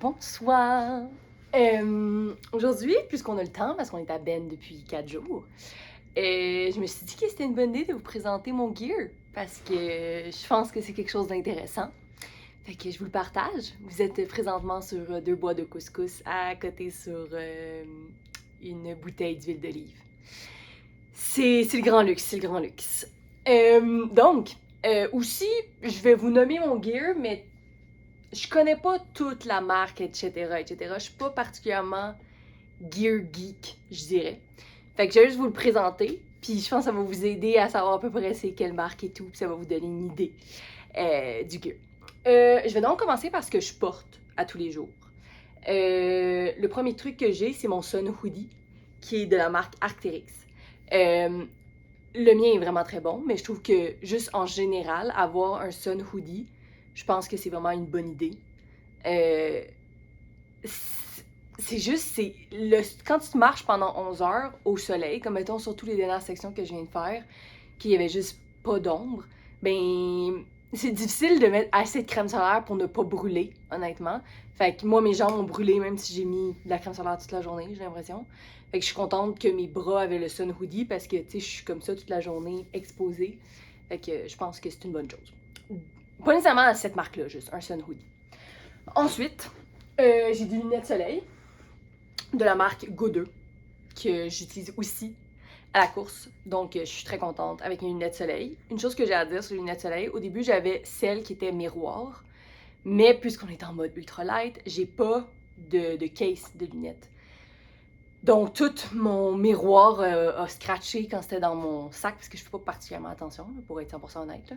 Bonsoir! Aujourd'hui, puisqu'on a le temps, parce qu'on est à Ben depuis 4 jours, je me suis dit que c'était une bonne idée de vous présenter mon gear, parce que je pense que c'est quelque chose d'intéressant. Fait que je vous le partage. Vous êtes présentement sur 2 bois de couscous à côté sur une bouteille d'huile d'olive. C'est le grand luxe, c'est le grand luxe. Aussi, je vais vous nommer mon gear, mais je connais pas toute la marque, etc., etc. Je suis pas particulièrement gear geek, je dirais. Fait que je vais juste vous le présenter, puis je pense que ça va vous aider à savoir à peu près c'est quelle marque et tout, puis ça va vous donner une idée du gear. Je vais donc commencer par ce que je porte à tous les jours. Le premier truc que j'ai, c'est mon Sun Hoodie, qui est de la marque Arc'teryx. Le mien est vraiment très bon, mais je trouve que juste en général, avoir un Sun Hoodie, je pense que c'est vraiment une bonne idée. Euh, c'est juste, quand tu marches pendant 11 heures au soleil, comme mettons surtout les dernières sections que je viens de faire, qu'il y avait juste pas d'ombre, ben c'est difficile de mettre assez de crème solaire pour ne pas brûler, honnêtement. Fait que moi, mes jambes ont brûlé même si j'ai mis de la crème solaire toute la journée, j'ai l'impression. Fait que je suis contente que mes bras avaient le Sun Hoodie parce que, tu sais, je suis comme ça toute la journée exposée. Fait que je pense que c'est une bonne chose. Pas nécessairement à cette marque-là, juste un Sun Hoodie. Ensuite, j'ai des lunettes soleil de la marque Go2 que j'utilise aussi à la course. Donc, je suis très contente avec mes lunettes soleil. Une chose que j'ai à dire sur les lunettes soleil, au début, j'avais celles qui étaient miroirs. Mais puisqu'on est en mode ultralight, j'ai pas de case de lunettes. Donc, tout mon miroir a scratché quand c'était dans mon sac, parce que je fais pas particulièrement attention, là, pour être 100% honnête. Là.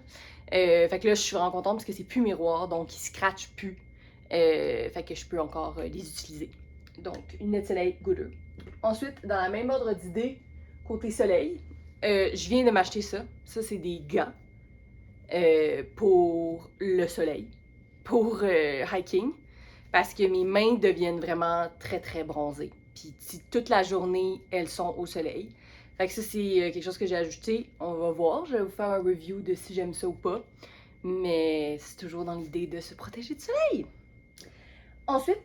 Fait que là, je suis vraiment contente parce que c'est plus miroir, donc ils scratchent plus. Fait que je peux encore les utiliser. Donc, une lunette soleil Goodr. Ensuite, dans la même ordre d'idée, côté soleil, je viens de m'acheter ça. Ça, c'est des gants pour le soleil, pour hiking, parce que mes mains deviennent vraiment très très bronzées. Puis toute la journée, elles sont au soleil. Fait que ça, c'est quelque chose que j'ai ajouté. On va voir, je vais vous faire un review de si j'aime ça ou pas. Mais c'est toujours dans l'idée de se protéger du soleil. Ensuite,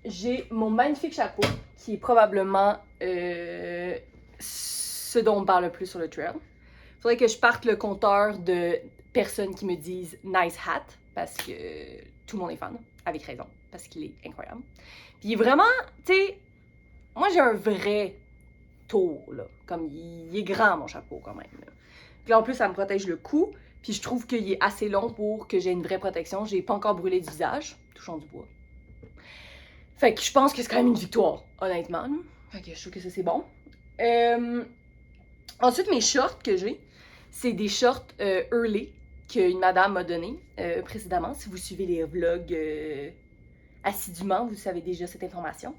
j'ai mon magnifique chapeau, qui est probablement ce dont on parle le plus sur le trail. Il faudrait que je parte le compteur de personnes qui me disent nice hat, parce que tout le monde est fan, avec raison, parce qu'il est incroyable. Puis il est vraiment, tu sais, moi j'ai un vrai tour, là. Comme il est grand mon chapeau quand même. Là. Puis en plus, ça me protège le cou, puis je trouve qu'il est assez long pour que j'ai une vraie protection. J'ai pas encore brûlé du visage, touchons du bois. Fait que je pense que c'est quand même une victoire, honnêtement. Fait que je trouve que ça c'est bon. Ensuite, mes shorts que j'ai, c'est des shorts Hurley qu'une madame m'a donné précédemment. Si vous suivez les vlogs assidûment, vous savez déjà cette information.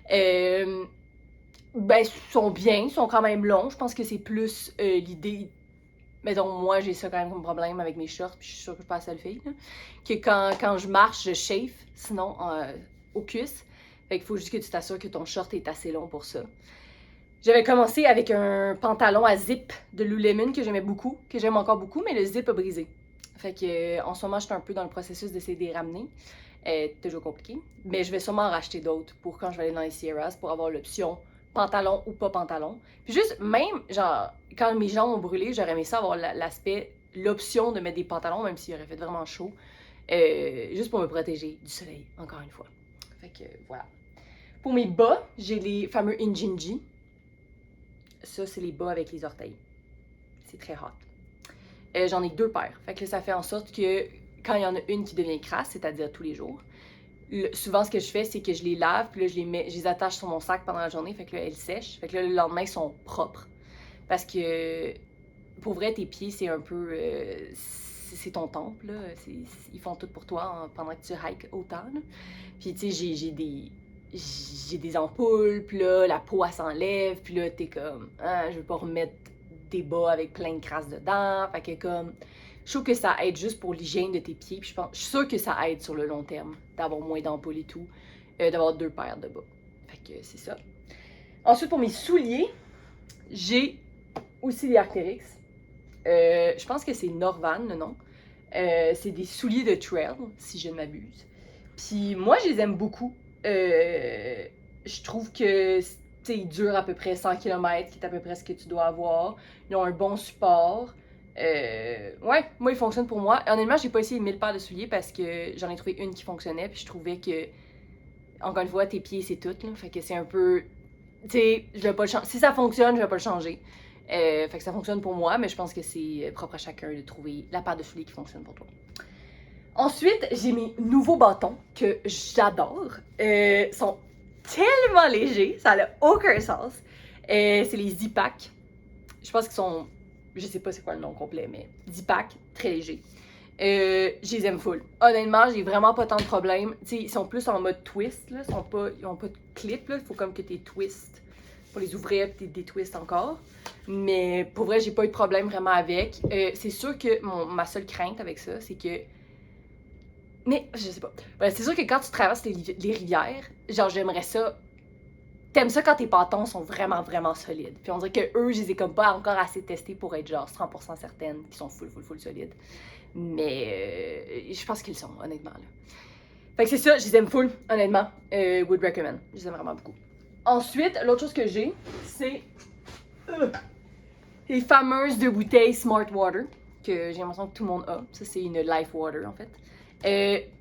Ben, ils sont bien, ils sont quand même longs. Je pense que c'est plus l'idée. Mettons, moi, j'ai ça quand même comme problème avec mes shorts, puis je suis sûre que je passe à le faire. Que quand je marche, je chauffe, sinon aux cuisses. Fait qu'il faut juste que tu t'assures que ton short est assez long pour ça. J'avais commencé avec un pantalon à zip de Lululemon que j'aimais beaucoup, que j'aime encore beaucoup, mais le zip a brisé. Fait que en ce moment, je suis un peu dans le processus d'essayer de les ramener. Toujours compliqué. Mais je vais sûrement en racheter d'autres pour quand je vais aller dans les Sierras pour avoir l'option pantalon ou pas pantalon. Puis juste, même, genre, quand mes jambes ont brûlé, j'aurais aimé ça avoir l'aspect, l'option de mettre des pantalons, même s'il aurait fait vraiment chaud. Juste pour me protéger du soleil, encore une fois. Fait que voilà. Pour mes bas, j'ai les fameux Injinji. Ça, c'est les bas avec les orteils. C'est très hot. J'en ai 2 paires. Fait que là, ça fait en sorte que quand il y en a une qui devient crasse, c'est-à-dire tous les jours, souvent ce que je fais, c'est que je les lave, puis là, je les attache sur mon sac pendant la journée, fait que là, elles sèchent. Fait que là, le lendemain, ils sont propres. Parce que, pour vrai, tes pieds, c'est un peu... c'est ton temple, là. Ils font tout pour toi pendant que tu hikes autant, là. Puis, tu sais, j'ai des ampoules, puis là, la peau, elle s'enlève, puis là, t'es comme, ah, je veux pas remettre des bas avec plein de crasses dedans. Fait que comme, je trouve que ça aide juste pour l'hygiène de tes pieds, puis je suis sûre que ça aide sur le long terme, d'avoir moins d'ampoules et tout, d'avoir 2 paires de bas. Fait que c'est ça. Ensuite, pour mes souliers, j'ai aussi des Arc'teryx. Je pense que c'est Norvan, le nom. C'est des souliers de trail, si je ne m'abuse. Puis moi, je les aime beaucoup. Je trouve que, tu sais, ils durent à peu près 100 km, qui est à peu près ce que tu dois avoir. Ils ont un bon support. Ouais, moi, ils fonctionnent pour moi. Honnêtement, j'ai pas essayé 1000 paires de souliers parce que j'en ai trouvé une qui fonctionnait, puis je trouvais que, encore une fois, tes pieds, c'est tout, là. Fait que c'est un peu... Tu sais, je vais pas le changer. Si ça fonctionne, je vais pas le changer. Fait que ça fonctionne pour moi, mais je pense que c'est propre à chacun de trouver la paire de souliers qui fonctionne pour toi. Ensuite, j'ai mes nouveaux bâtons que j'adore. Ils sont tellement légers, ça n'a aucun sens. C'est les Z-Pack. Je pense qu'ils sont... Je sais pas c'est quoi le nom complet, mais Z-Pack, très légers. Je les aime full. Honnêtement, j'ai vraiment pas tant de problèmes. Tu sais, ils sont plus en mode twist, là. Ils ont pas de clip, là. Il faut comme que tu twistes pour les ouvrir et des twists encore. Mais pour vrai, j'ai pas eu de problème vraiment avec. C'est sûr que ma seule crainte avec ça, c'est que... Mais, je sais pas. Ouais, c'est sûr que quand tu traverses les rivières, genre, j'aimerais ça. T'aimes ça quand tes bâtons sont vraiment, vraiment solides. Puis on dirait que eux, je les ai comme pas encore assez testés pour être genre 100% certaine qu'ils sont full solides. Mais je pense qu'ils le sont, honnêtement. Là. Fait que c'est ça, je les aime full, honnêtement. Would recommend. Je les aime vraiment beaucoup. Ensuite, l'autre chose que j'ai, c'est les fameuses deux bouteilles Smart Water, que j'ai l'impression que tout le monde a. Ça, c'est une Life Water, en fait.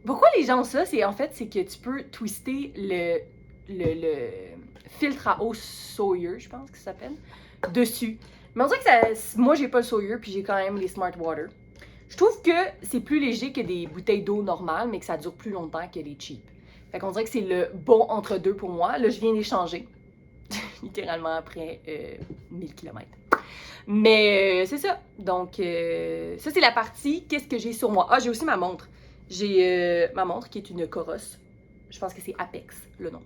Pourquoi les gens ont ça? C'est que tu peux twister le filtre à eau Sawyer, je pense que ça s'appelle, dessus. Mais on dirait que moi, j'ai pas le Sawyer, puis j'ai quand même les Smart Water. Je trouve que c'est plus léger que des bouteilles d'eau normales, mais que ça dure plus longtemps que les cheap. Fait qu'on dirait que c'est le bon entre-deux pour moi. Là, je viens d'échanger. Littéralement après 1000 km. Mais c'est ça. Donc, ça, c'est la partie. Qu'est-ce que j'ai sur moi? Ah, j'ai aussi ma montre. J'ai ma montre qui est une Coros. Je pense que c'est Apex, le nom.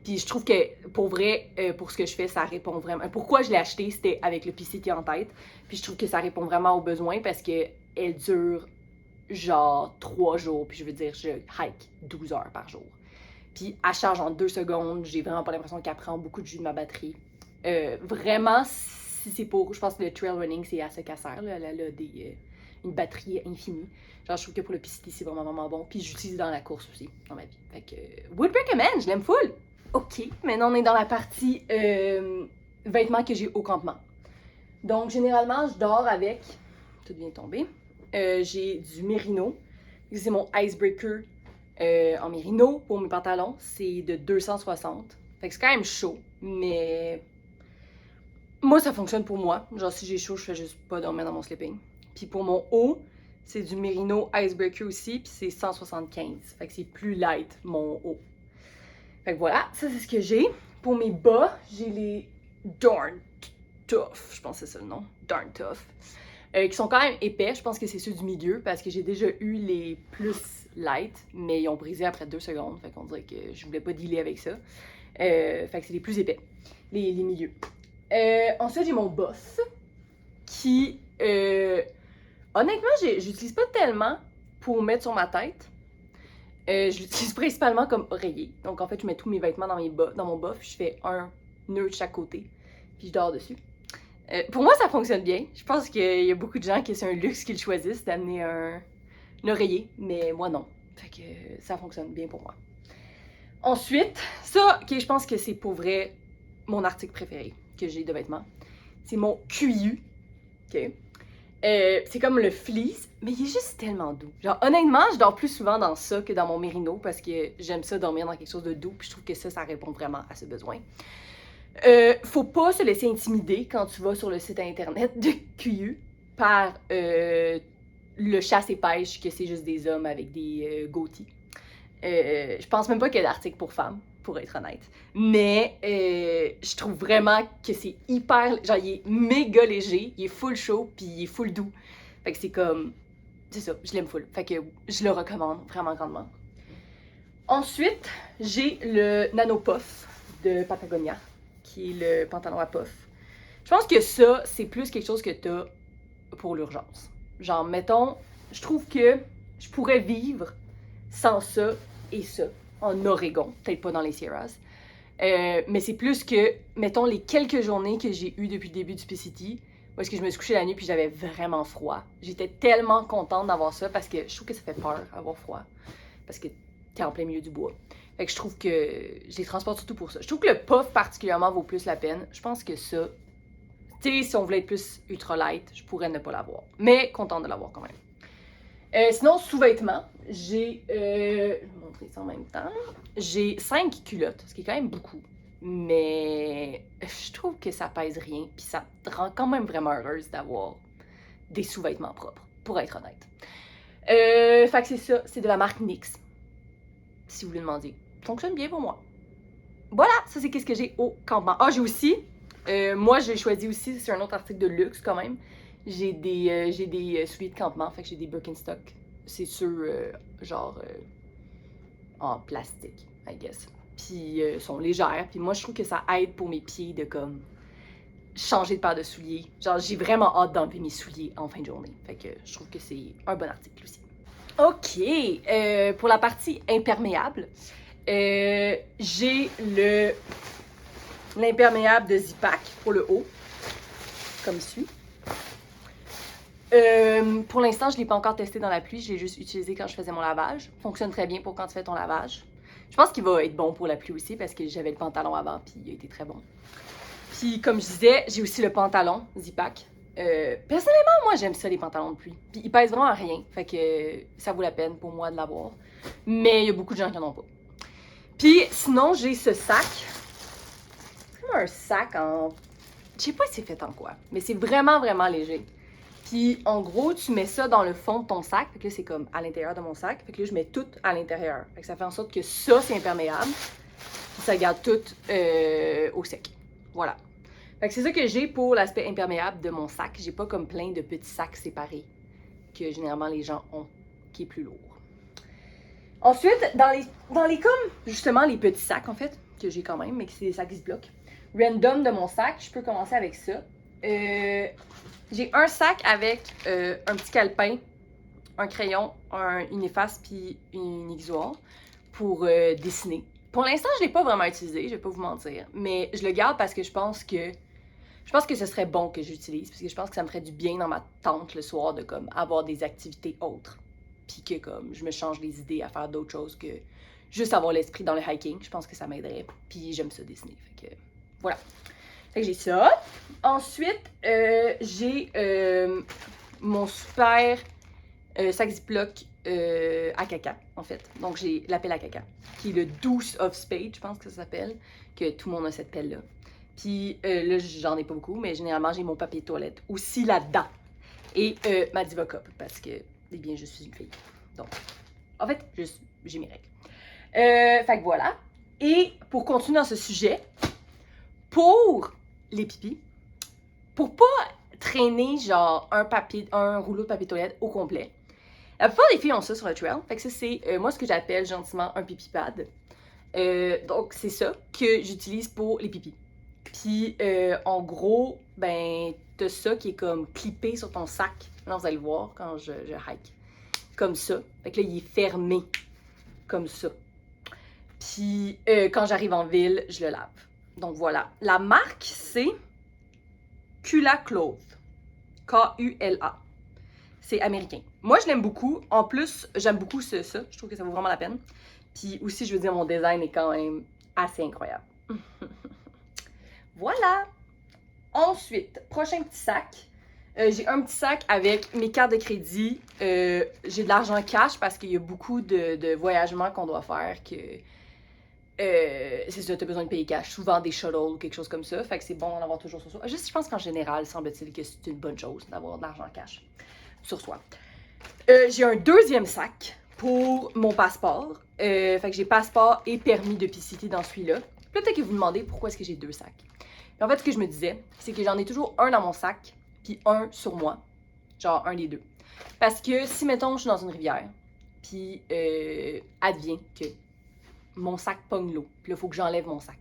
Puis je trouve que, pour vrai, pour ce que je fais, ça répond vraiment. Pourquoi je l'ai acheté, c'était avec le PCT en tête. Puis je trouve que ça répond vraiment aux besoins parce qu'elle dure genre 3 jours. Puis je veux dire, je hike 12 heures par jour. Puis elle charge en 2 secondes. J'ai vraiment pas l'impression qu'elle prend beaucoup de jus de ma batterie. Vraiment, si c'est pour... Je pense que le trail running, c'est à ce qu'elle sert. Là. Elle a une batterie infinie. Genre, je trouve que pour le PCT, c'est vraiment bon. Puis j'utilise dans la course aussi, dans ma vie. Fait que, would recommend, je l'aime full. OK, maintenant on est dans la partie vêtements que j'ai au campement. Donc, généralement, je dors avec... Tout vient de tomber. J'ai du mérino. C'est mon icebreaker en mérino pour mes pantalons. C'est de 260. Fait que c'est quand même chaud, mais... Moi, ça fonctionne pour moi. Genre, si j'ai chaud, je fais juste pas dormir dans mon sleeping. Puis pour mon haut, c'est du Merino Icebreaker aussi, puis c'est 175. Fait que c'est plus light, mon haut. Fait que voilà, ça c'est ce que j'ai. Pour mes bas, j'ai les Darn Tough, je pense que c'est ça le nom, Darn Tough. Qui sont quand même épais, je pense que c'est ceux du milieu, parce que j'ai déjà eu les plus light, mais ils ont brisé après 2 secondes. Fait qu'on dirait que je voulais pas dealer avec ça. Fait que c'est les plus épais, les milieux. Ensuite, j'ai mon Boss, qui, honnêtement, j'utilise pas tellement pour mettre sur ma tête. Je l'utilise principalement comme oreiller. Donc, en fait, je mets tous mes vêtements dans mon bas, puis je fais un nœud de chaque côté, puis je dors dessus. Pour moi, ça fonctionne bien. Je pense qu'il y a beaucoup de gens qui c'est un luxe qu'ils choisissent d'amener un oreiller, mais moi, non. Fait que ça fonctionne bien pour moi. Ensuite, ça, je pense que c'est pour vrai mon article préféré que j'ai de vêtements. C'est mon QU. OK? C'est comme le fleece, mais il est juste tellement doux. Genre, honnêtement, je dors plus souvent dans ça que dans mon mérino parce que j'aime ça dormir dans quelque chose de doux, puis je trouve que ça répond vraiment à ce besoin. Faut pas se laisser intimider quand tu vas sur le site internet de QU par le chasse et pêche, que c'est juste des hommes avec des goatees. Je pense même pas qu'il y a d'articles pour femmes, pour être honnête. Mais je trouve vraiment que c'est hyper... Genre, il est méga léger, il est full chaud, puis il est full doux. Fait que c'est comme... C'est ça, je l'aime full. Fait que je le recommande vraiment grandement. Ensuite, j'ai le Nano Puff de Patagonia, qui est le pantalon à puff. Je pense que ça, c'est plus quelque chose que t'as pour l'urgence. Genre, mettons, je trouve que je pourrais vivre sans ça et ça, en Oregon, peut-être pas dans les Sierras. Mais c'est plus que, mettons, les quelques journées que j'ai eues depuis le début du PCT, où est-ce que je me suis couchée la nuit puis j'avais vraiment froid. J'étais tellement contente d'avoir ça parce que je trouve que ça fait peur, avoir froid. Parce que t'es en plein milieu du bois. Fait que je trouve que je les transporte surtout pour ça. Je trouve que le puff particulièrement vaut plus la peine. Je pense que ça, tu sais, si on voulait être plus ultra light, je pourrais ne pas l'avoir. Mais contente de l'avoir quand même. Sinon, sous-vêtements, j'ai, je vais vous montrer ça en même temps. J'ai 5 culottes, ce qui est quand même beaucoup. Mais je trouve que ça pèse rien, puis ça te rend quand même vraiment heureuse d'avoir des sous-vêtements propres, pour être honnête. Fait que c'est ça, c'est de la marque NYX, si vous voulez demander. Fonctionne bien pour moi. Voilà, ça c'est qu'est-ce que j'ai au campement. Ah, j'ai aussi, moi j'ai choisi aussi, c'est un autre article de luxe quand même. J'ai des souliers de campement, fait que j'ai des Birkenstock. C'est sûr, en plastique, I guess. Puis sont légères, puis moi je trouve que ça aide pour mes pieds de comme changer de paire de souliers. Genre j'ai vraiment hâte d'enlever mes souliers en fin de journée. Fait que je trouve que c'est un bon article aussi. Ok, pour la partie imperméable, j'ai l'imperméable de Zipac pour le haut, comme suit. Pour l'instant, je ne l'ai pas encore testé dans la pluie, je l'ai juste utilisé quand je faisais mon lavage. Fonctionne très bien pour quand tu fais ton lavage. Je pense qu'il va être bon pour la pluie aussi parce que j'avais le pantalon avant puis il a été très bon. Puis comme je disais, j'ai aussi le pantalon Zipac. Personnellement, moi j'aime ça les pantalons de pluie. Puis ils pèsent vraiment rien, fait que ça vaut la peine pour moi de l'avoir. Mais il y a beaucoup de gens qui n'en ont pas. Puis sinon, j'ai ce sac. C'est comme un sac en... Je sais pas si c'est fait en quoi, mais c'est vraiment, vraiment léger. Puis en gros, tu mets ça dans le fond de ton sac. Fait que là, c'est comme à l'intérieur de mon sac. Fait que là, je mets tout à l'intérieur. Fait que ça fait en sorte que ça, c'est imperméable. Puis ça garde tout au sec. Voilà. Fait que c'est ça que j'ai pour l'aspect imperméable de mon sac. J'ai pas comme plein de petits sacs séparés que généralement les gens ont, qui est plus lourd. Ensuite, dans les comme, justement, les petits sacs, en fait, que j'ai quand même, mais que c'est des sacs Ziploc. Random de mon sac, je peux commencer avec ça. J'ai un sac avec un petit calepin, un crayon, une efface puis une exutoire pour dessiner. Pour l'instant, je ne l'ai pas vraiment utilisé, je vais pas vous mentir, mais je le garde parce que je pense que ce serait bon que j'utilise, parce que je pense que ça me ferait du bien dans ma tente le soir de comme avoir des activités autres, puis que comme je me change les idées à faire d'autres choses que juste avoir l'esprit dans le hiking. Je pense que ça m'aiderait, puis j'aime ça dessiner, fait que voilà. Fait que j'ai ça. Ensuite, j'ai mon super sac Ziploc à caca, en fait. Donc, j'ai la pelle à caca, qui est le Deuce of Spades, je pense que ça s'appelle, que tout le monde a cette pelle-là. Puis là, j'en ai pas beaucoup, mais généralement, j'ai mon papier de toilette aussi là-dedans. Et ma Diva Cup, parce que, eh bien, je suis une fille. Donc, en fait, j'ai mes règles. Fait que voilà. Et pour continuer dans ce sujet, pour les pipis, pour pas traîner genre un rouleau de papier toilette au complet. La plupart des filles ont ça sur le trail. Fait que ça, c'est moi ce que j'appelle gentiment un pipi pad. Donc, c'est ça que j'utilise pour les pipis. Puis, en gros, ben, t'as ça qui est comme clippé sur ton sac. Là, vous allez le voir quand je hike. Comme ça. Fait que là, il est fermé. Comme ça. Puis, quand j'arrive en ville, je le lave. Donc, voilà. La marque, c'est Kula Cloth. K-U-L-A. C'est américain. Moi, je l'aime beaucoup. En plus, j'aime beaucoup ça. Je trouve que ça vaut vraiment la peine. Puis aussi, je veux dire, mon design est quand même assez incroyable. Voilà! Ensuite, prochain petit sac. J'ai un petit sac avec mes cartes de crédit. J'ai de l'argent cash parce qu'il y a beaucoup de voyagements qu'on doit faire que... c'est ça, t'as besoin de payer cash. Souvent des shuttles ou quelque chose comme ça. Fait que c'est bon d'en avoir toujours sur soi. Juste, je pense qu'en général, semble-t-il que c'est une bonne chose d'avoir de l'argent cash sur soi. J'ai un deuxième sac pour mon passeport. Fait que j'ai passeport et permis de pisciter dans celui-là. Peut-être que vous vous demandez pourquoi est-ce que j'ai deux sacs. Et en fait, ce que je me disais, c'est que j'en ai toujours un dans mon sac, puis un sur moi. Genre un des deux. Parce que si, mettons, je suis dans une rivière, puis advient que mon sac pogne l'eau, puis là, il faut que j'enlève mon sac.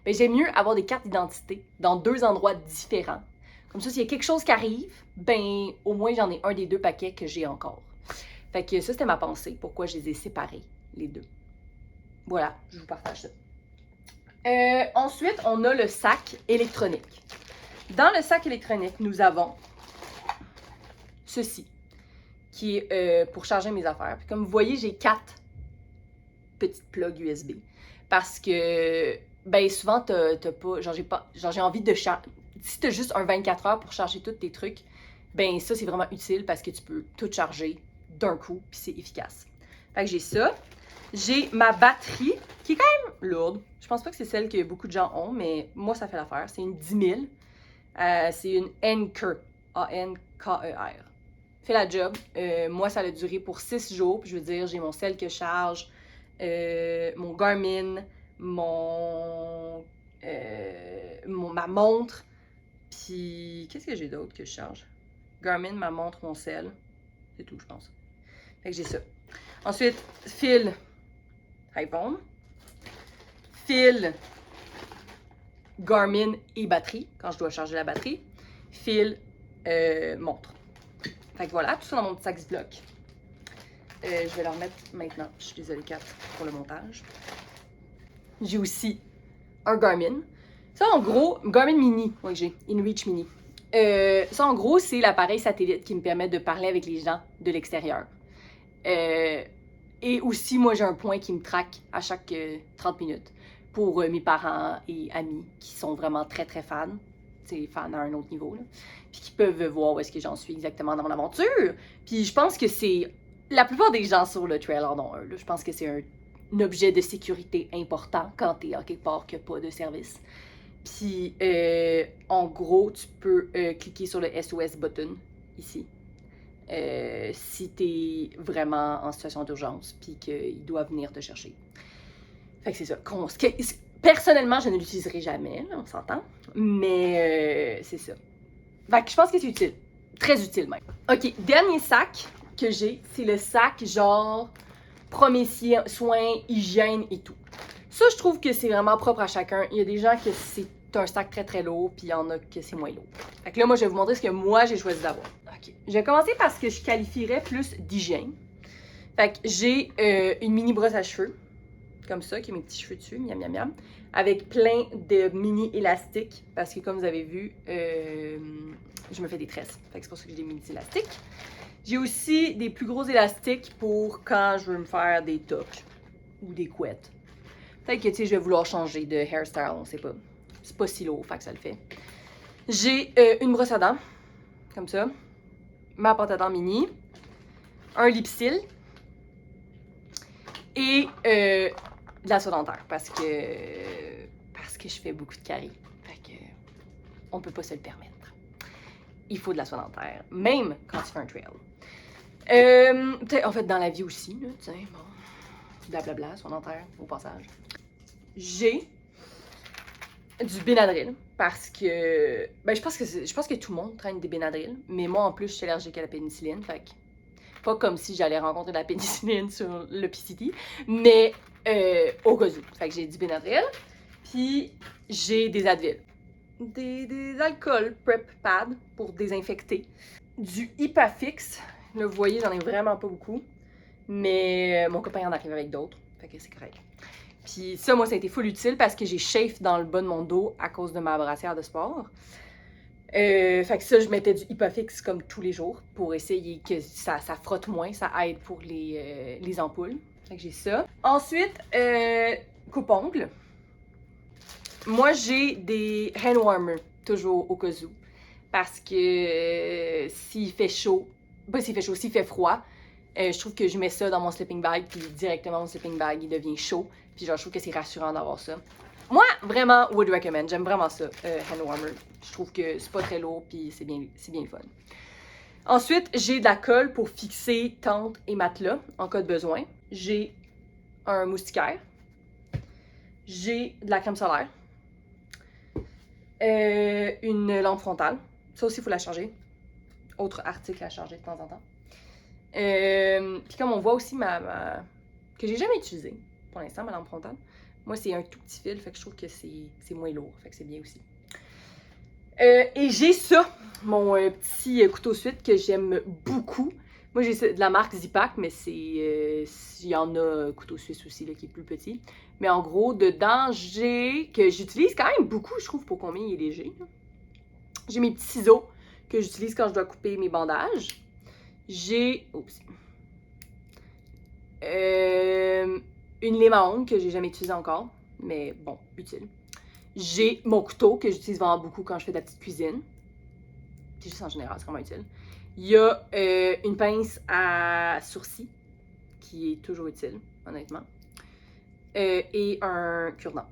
Ben, j'aime mieux avoir des cartes d'identité dans deux endroits différents. Comme ça, s'il y a quelque chose qui arrive, ben, au moins, j'en ai un des deux paquets que j'ai encore. Fait que ça, c'était ma pensée, pourquoi je les ai séparés, les deux. Voilà, je vous partage ça. Ensuite, on a le sac électronique. Dans le sac électronique, nous avons ceci, qui est pour charger mes affaires. Puis comme vous voyez, j'ai 4 petite plug USB. Parce que, ben souvent, t'as pas, j'ai envie de charger. Si t'as juste un 24 heures pour charger tous tes trucs, ben ça, c'est vraiment utile parce que tu peux tout charger d'un coup, puis c'est efficace. Fait que j'ai ça. J'ai ma batterie, qui est quand même lourde. Je pense pas que c'est celle que beaucoup de gens ont, mais moi, ça fait l'affaire. C'est une 10 000. C'est une Anker. A-N-K-E-R. Fait la job. Moi, ça a duré pour 6 jours. Puis je veux dire, j'ai mon cell que je charge, mon Garmin, ma montre. Puis, qu'est-ce que j'ai d'autre que je charge? Garmin, ma montre, mon cell. C'est tout, je pense. Fait que j'ai ça. Ensuite, fil iPhone. Fil Garmin et batterie, quand je dois charger la batterie. Fil montre. Fait que voilà, tout ça dans mon petit sac Ziploc. Je vais le remettre maintenant. Je suis désolée, Kat, pour le montage. J'ai aussi un Garmin. Ça, en gros, Garmin Mini. Oui, j'ai InReach Mini. Ça, en gros, c'est l'appareil satellite qui me permet de parler avec les gens de l'extérieur. Et aussi, moi, j'ai un point qui me traque à chaque 30 minutes pour mes parents et amis qui sont vraiment très, très fans. C'est fans à un autre niveau, là. Puis qui peuvent voir où est-ce que j'en suis exactement dans mon aventure. Puis je pense que c'est... La plupart des gens sur le trail en ont un, là. Je pense que c'est un objet de sécurité important quand t'es à quelque part qu'il n'y a pas de service. Puis, en gros, tu peux cliquer sur le SOS button, ici. Si t'es vraiment en situation d'urgence, puis qu'il doit venir te chercher. Fait que c'est ça. Personnellement, je ne l'utiliserai jamais, là, on s'entend. Mais c'est ça. Fait que je pense que c'est utile. Très utile même. Ok, dernier sac que j'ai, c'est le sac genre premiers soins, hygiène et tout. Ça, je trouve que c'est vraiment propre à chacun. Il y a des gens que c'est un sac très très lourd, puis il y en a que c'est moins lourd. Fait que là, moi, je vais vous montrer ce que moi, j'ai choisi d'avoir. Ok. Je vais commencer par ce que je qualifierais plus d'hygiène. Fait que j'ai une mini brosse à cheveux, comme ça, qui a mes petits cheveux dessus, miam miam miam, avec plein de mini élastiques, parce que comme vous avez vu, je me fais des tresses. Fait que c'est pour ça que j'ai des mini élastiques. J'ai aussi des plus gros élastiques pour quand je veux me faire des toques ou des couettes. Peut-être que, tu sais, je vais vouloir changer de hairstyle, on sait pas. C'est pas si lourd, fait que ça le fait. J'ai une brosse à dents, comme ça. Ma pâte à dents mini. Un lip-cil. Et de la soie dentaire, parce que je fais beaucoup de caries. Fait que on peut pas se le permettre. Il faut de la soie dentaire, même quand tu fais un trail. En fait, dans la vie aussi, là, tu sais, bon. Blablabla, soie dentaire, au passage. J'ai du Benadryl parce que ben je pense que tout le monde traîne des Benadryl, mais moi en plus je suis allergique à la pénicilline, fait que pas comme si j'allais rencontrer de la pénicilline sur le PCT, mais au cas où. Fait que j'ai du Benadryl, puis j'ai des Advil, des alcools prep pad pour désinfecter, du Hypafix. Là vous voyez, j'en ai vraiment pas beaucoup, mais mon copain en arrive avec d'autres, fait que c'est correct. Puis ça, moi, ça a été full utile parce que j'ai chafe dans le bas de mon dos à cause de ma brassière de sport. Fait que ça, je mettais du Hypafix comme tous les jours pour essayer que ça frotte moins, ça aide pour les ampoules. Fait que j'ai ça. Ensuite, coupe-ongles. Moi, j'ai des hand warmers, toujours au cas où. Parce que s'il fait chaud, pas s'il fait chaud, s'il fait froid, je trouve que je mets ça dans mon sleeping bag, puis directement mon sleeping bag, il devient chaud. Puis genre, je trouve que c'est rassurant d'avoir ça. Moi, vraiment, would recommend. J'aime vraiment ça, hand warmer. Je trouve que c'est pas très lourd, puis c'est bien le fun. Ensuite, j'ai de la colle pour fixer tente et matelas en cas de besoin. J'ai un moustiquaire. J'ai de la crème solaire. Une lampe frontale. Ça aussi, il faut la charger. Autre article à charger de temps en temps. Puis comme on voit aussi que j'ai jamais utilisé pour l'instant, ma lampe frontale. Moi, c'est un tout petit fil, fait que je trouve que c'est moins lourd, fait que c'est bien aussi. Et j'ai ça, mon petit couteau suite que j'aime beaucoup. Moi, j'ai de la marque Zipac, mais il y en a couteau suisse aussi, là, qui est plus petit. Mais en gros, dedans, que j'utilise quand même beaucoup, je trouve, pour combien il est léger. J'ai mes petits ciseaux que j'utilise quand je dois couper mes bandages. J'ai... Oups. une lime à ongles que j'ai jamais utilisée encore, mais bon, utile. J'ai mon couteau que j'utilise vraiment beaucoup quand je fais de la petite cuisine. C'est juste en général, c'est vraiment utile. Il y a une pince à sourcils qui est toujours utile, honnêtement. Et un cure-dent.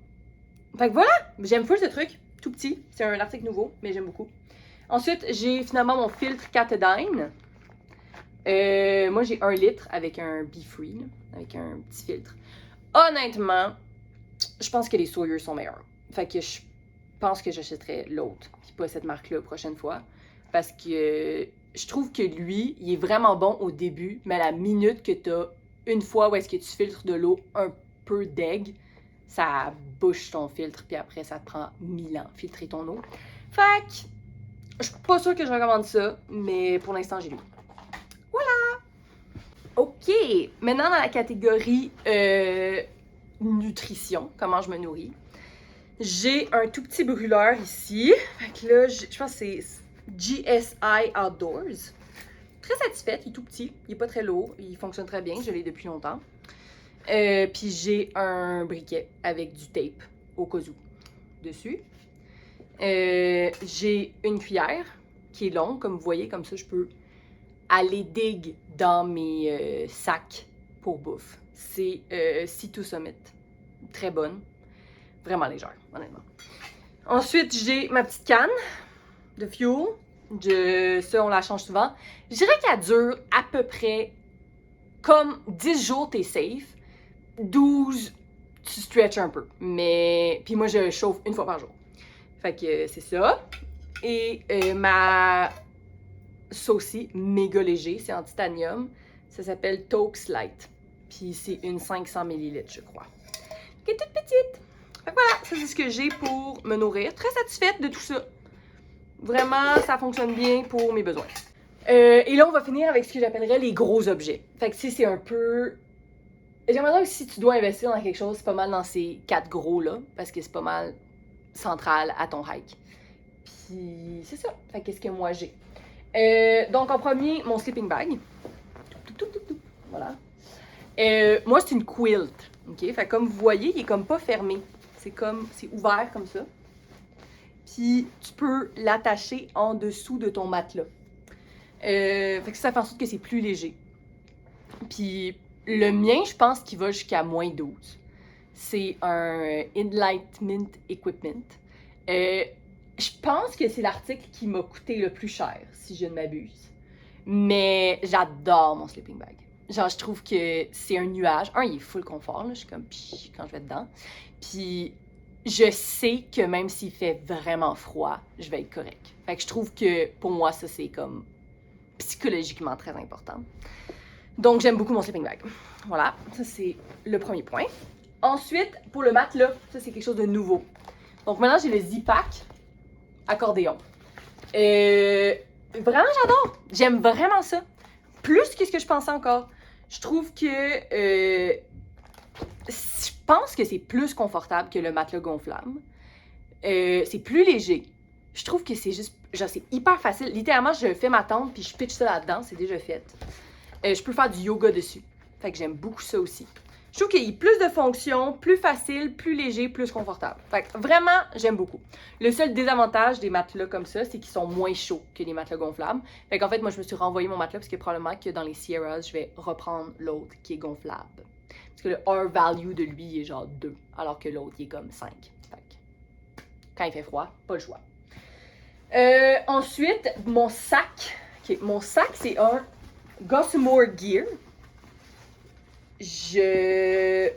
Fait que voilà, j'aime full ce truc, tout petit. C'est un article nouveau, mais j'aime beaucoup. Ensuite, j'ai finalement mon filtre Katadyn. Moi, j'ai 1 litre avec un Be Free, avec un petit filtre. Honnêtement, je pense que les Sawyer sont meilleurs. Fait que je pense que j'achèterais l'autre, puis pas cette marque-là, prochaine fois. Parce que je trouve que lui, il est vraiment bon au début, mais à la minute que t'as une fois où est-ce que tu filtres de l'eau un peu deg, ça bouche ton filtre, puis après, ça te prend 1000 ans, filtrer ton eau. Fait que, je suis pas sûre que je recommande ça, mais pour l'instant, j'ai lu. Voilà! OK! Maintenant, dans la catégorie nutrition, comment je me nourris, j'ai un tout petit brûleur ici. Fait que là, je pense que c'est GSI Outdoors. Très satisfaite, il est tout petit, il est pas très lourd, il fonctionne très bien, je l'ai depuis longtemps. Puis j'ai un briquet avec du tape au cas où dessus. J'ai une cuillère qui est longue, comme vous voyez, comme ça je peux aller dig dans mes sacs pour bouffe. C'est C2 Summit, très bonne, vraiment légère, honnêtement. Ensuite, j'ai ma petite canne de fuel. Ça, on la change souvent. Je dirais qu'elle dure à peu près comme 10 jours, t'es safe. 12, tu stretches un peu. Mais. Puis moi, je chauffe une fois par jour. Fait que c'est ça. Et ma saucie méga léger, c'est en titanium. Ça s'appelle Tox Light. Puis c'est une 500 ml, je crois. Qui est toute petite. Fait que voilà, ça c'est ce que j'ai pour me nourrir. Très satisfaite de tout ça. Vraiment, ça fonctionne bien pour mes besoins. Et là, on va finir avec ce que j'appellerais les gros objets. Fait que tu sais, c'est un peu... J'aimerais dire que si tu dois investir dans quelque chose, c'est pas mal dans ces 4 gros-là, parce que c'est pas mal central à ton hike. Puis c'est ça. Fait qu'est-ce que moi j'ai? Donc en premier, mon sleeping bag. Voilà. Moi, c'est une quilt. OK? Fait que comme vous voyez, il est comme pas fermé. C'est ouvert comme ça. Puis tu peux l'attacher en dessous de ton matelas. Fait que ça fait en sorte que c'est plus léger. Puis le mien, je pense qu'il va jusqu'à moins 12. C'est un Enlightenment Equipment. Je pense que c'est l'article qui m'a coûté le plus cher, si je ne m'abuse. Mais j'adore mon sleeping bag. Genre, je trouve que c'est un nuage. Il est full confort, là. Je suis comme, pis, quand je vais dedans. Puis, je sais que même s'il fait vraiment froid, je vais être correct. Fait que je trouve que, pour moi, ça, c'est comme psychologiquement très important. Donc, j'aime beaucoup mon sleeping bag. Voilà, ça, c'est le premier point. Ensuite, pour le matelas, ça, c'est quelque chose de nouveau. Donc, maintenant, j'ai le Z-Pack accordéon. Vraiment, j'adore. J'aime vraiment ça. Plus que ce que je pensais encore. Je trouve que... je pense que c'est plus confortable que le matelas gonflable. C'est plus léger. Je trouve que c'est juste... Genre, c'est hyper facile. Littéralement, je fais ma tente puis je pitch ça là-dedans. C'est déjà fait. Je peux faire du yoga dessus. Fait que j'aime beaucoup ça aussi. Je trouve qu'il y a plus de fonctions, plus facile, plus léger, plus confortable. Fait que vraiment, j'aime beaucoup. Le seul désavantage des matelas comme ça, c'est qu'ils sont moins chauds que les matelas gonflables. Fait qu'en fait, moi, je me suis renvoyé mon matelas parce que probablement que dans les Sierras, je vais reprendre l'autre qui est gonflable. Parce que le R value de lui est genre 2, alors que l'autre, il est comme 5. Fait que quand il fait froid, pas le choix. Ensuite, mon sac. Okay, mon sac, c'est un Gossamer Gear. Je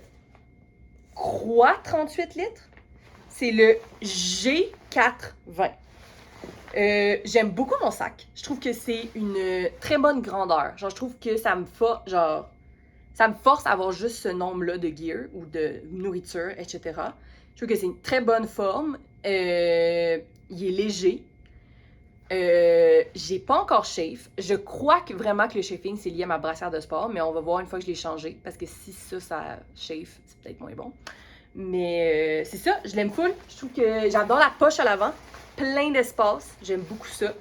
crois 38 litres. C'est le G420. J'aime beaucoup mon sac. Je trouve que c'est une très bonne grandeur. Genre, je trouve que ça me force à avoir juste ce nombre-là de gear ou de nourriture, etc. Je trouve que c'est une très bonne forme. Il est léger. J'ai pas encore chafe. Je crois que vraiment que le chafing c'est lié à ma brassière de sport, mais on va voir une fois que je l'ai changé parce que si ça chafe, c'est peut-être moins bon. Mais c'est ça, je l'aime full. Je trouve que j'adore la poche à l'avant, plein d'espace. J'aime beaucoup ça.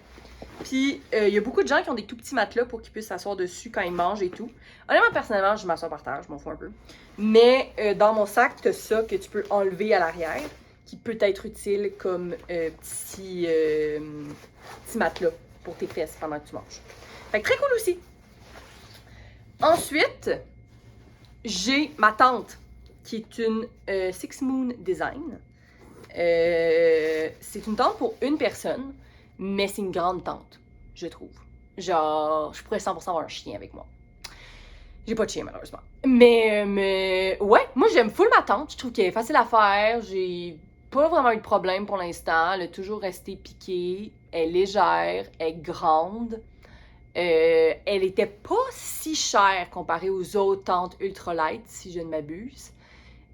Puis, il y a beaucoup de gens qui ont des tout petits matelas pour qu'ils puissent s'asseoir dessus quand ils mangent et tout. Honnêtement, personnellement, je m'assois par terre, je m'en fous un peu. Mais dans mon sac, t'as ça que tu peux enlever à l'arrière, qui peut être utile comme petit matelas pour tes fesses pendant que tu manges. Fait que très cool aussi. Ensuite, j'ai ma tente, qui est une Six Moon Design. C'est une tente pour une personne, mais c'est une grande tente, je trouve. Genre, je pourrais 100% avoir un chien avec moi. J'ai pas de chien, malheureusement. Mais ouais, moi j'aime full ma tente. Je trouve qu'elle est facile à faire. J'ai pas vraiment eu de problème pour l'instant. Elle a toujours resté piquée. Elle est légère. Elle est grande. Elle était pas si chère comparée aux autres tentes ultralight, si je ne m'abuse.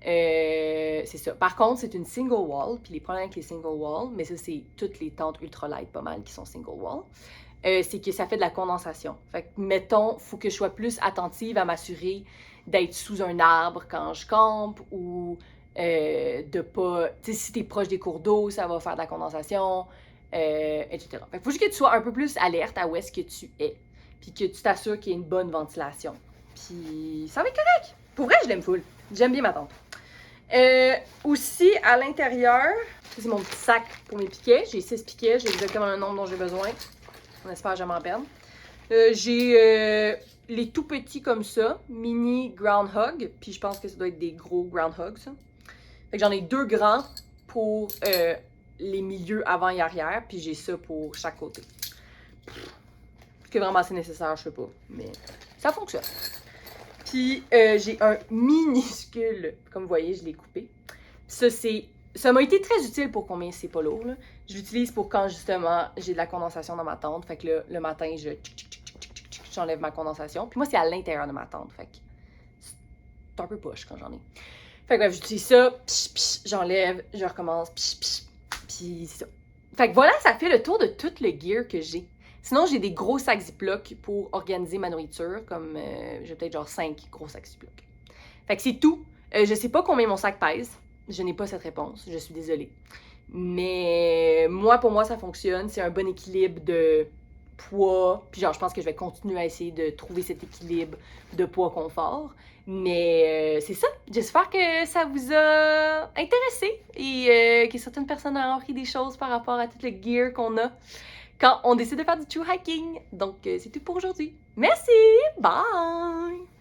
C'est ça. Par contre, c'est une single wall. Puis les problèmes avec les single wall, mais ça, c'est toutes les tentes ultralight pas mal qui sont single wall. C'est que ça fait de la condensation. Fait que, mettons, faut que je sois plus attentive à m'assurer d'être sous un arbre quand je campe ou de pas. Tu sais, si t'es proche des cours d'eau, ça va faire de la condensation, etc. Fait que faut juste que tu sois un peu plus alerte à où est-ce que tu es. Puis que tu t'assures qu'il y ait une bonne ventilation. Puis ça va être correct. Pour vrai, je l'aime full. J'aime bien ma tente. Aussi, à l'intérieur, c'est mon petit sac pour mes piquets. J'ai 6 piquets, j'ai exactement le nombre dont j'ai besoin. On espère jamais en perdre. J'ai les tout petits comme ça, mini groundhog, puis je pense que ça doit être des gros groundhogs, ça. Fait que j'en ai 2 grands pour les milieux avant et arrière, puis j'ai ça pour chaque côté. Est-ce que vraiment c'est nécessaire, je sais pas, mais ça fonctionne. Puis j'ai un minuscule, comme vous voyez, je l'ai coupé. Ça m'a été très utile pour combien c'est pas lourd, là. Je l'utilise pour quand, justement, j'ai de la condensation dans ma tente. Fait que là, le matin, j'enlève ma condensation. Puis moi, c'est à l'intérieur de ma tente. Fait que c'est un peu poche quand j'en ai. Fait que bref, j'utilise ça, j'enlève, je recommence, puis c'est ça. Fait que voilà, ça fait le tour de tout le gear que j'ai. Sinon, j'ai des gros sacs Ziploc pour organiser ma nourriture, comme j'ai peut-être genre 5 gros sacs Ziploc. Fait que c'est tout. Je sais pas combien mon sac pèse. Je n'ai pas cette réponse. Je suis désolée. Mais moi, pour moi, ça fonctionne. C'est un bon équilibre de poids. Puis genre, je pense que je vais continuer à essayer de trouver cet équilibre de poids-confort. Mais c'est ça. J'espère que ça vous a intéressé et que certaines personnes ont appris des choses par rapport à tout le gear qu'on a quand on décide de faire du true hiking. Donc, c'est tout pour aujourd'hui. Merci! Bye!